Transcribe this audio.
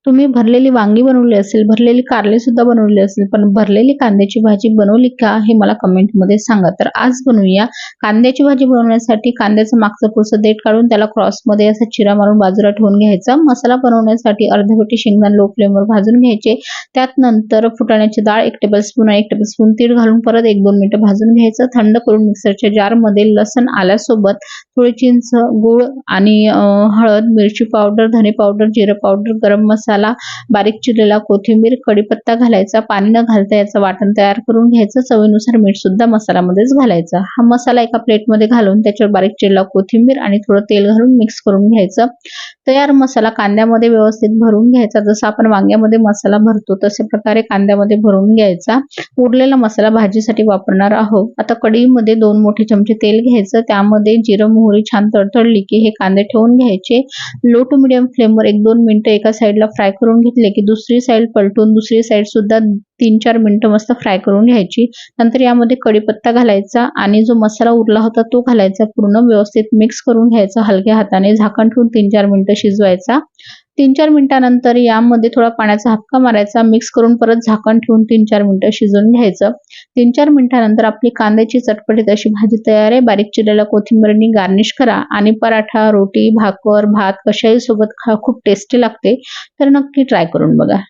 तुम्ही भरलेली वांगी बनवली असेल, भरलेली कारले सुद्धा बनवली असेल, पण भरलेली कांद्याची भाजी बनवली का हे मला कमेंटमध्ये सांगा. तर आज बनवूया कांद्याची भाजी. बनवण्यासाठी कांद्याचं मागचं पुढचं देठ काढून त्याला क्रॉसमध्ये असा चिरा मारून बाजूला ठेवून घ्यायचा. मसाला बनवण्यासाठी अर्धा वाटी शेंगदाणे लो फ्लेमवर भाजून घ्यायचे. त्यात नंतर फुटाण्याची डाळ 1 टेबलस्पून आणि 1 टेबलस्पून तीळ घालून परत 1-2 मिनिटं भाजून घ्यायचं. थंड करून मिक्सरच्या जारमध्ये लसण आल्यासोबत थोडी चिंच, गूळ आणि हळद, मिरची पावडर, धने पावडर, जिरं पावडर, गरम मसाला, बारीक चिरलेला कोथिंबीर, कढीपत्ता घालायचा. पाणी न घालता याचं वाटण तयार करून घ्यायचं. चवीनुसार मीठ सुद्धा मसाल्यामध्येच घालायचं. हा मसाला एका प्लेटमध्ये घालून त्याच्यावर बारीक चिरलेला कोथिंबीर आणि थोडं तेल घालून मिक्स करून घ्यायचं. तयार मसाला कांद्यामध्ये व्यवस्थित भरून घ्यायचा. जसं आपण वांग्यामध्ये मसाला भरतो तशा प्रकारे कांद्यामध्ये भरून घ्यायचा. उरलेला मसाला भाजीसाठी वापरणार आहोत. आता कढईमध्ये 2 मोठे चमचे तेल घ्यायचं. त्यामध्ये जिरं, मोहरी छान तडतडली की हे कांदे ठेवून घ्यायचे. लो टू मीडियम फ्लेमवर 1-2 मिनिटं एका साईडला फ्राय करून घेतले की दुसरी साईड पलटून दुसरी साईड सुद्धा 3-4 मिनिटं मस्त फ्राय करून घ्यायची. नंतर यामध्ये कढीपत्ता घालायचा आणि जो मसाला उरला होता तो घालायचा. पूर्ण व्यवस्थित मिक्स करून घ्यायचा. हलक्या हाताने झाकण ठेवून 3-4 मिनिटं शिजवायचा. 3-4 मिनिटांनंतर यामध्ये थोडा पाण्याचा हापका मारायचा. मिक्स करून परत झाकण ठेवून 3-4 मिनिटं शिजवून घ्यायचं. 3-4 मिनिटांनंतर आपली कांद्याची चटपटीत अशी भाजी तयार आहे. बारीक चिरलेल्या कोथिंबीरनी गार्निश करा आणि पराठा, रोटी, भाकर, भात कशाही सोबत खा. खूप टेस्टी लागते. तर नक्की ट्राय करून बघा.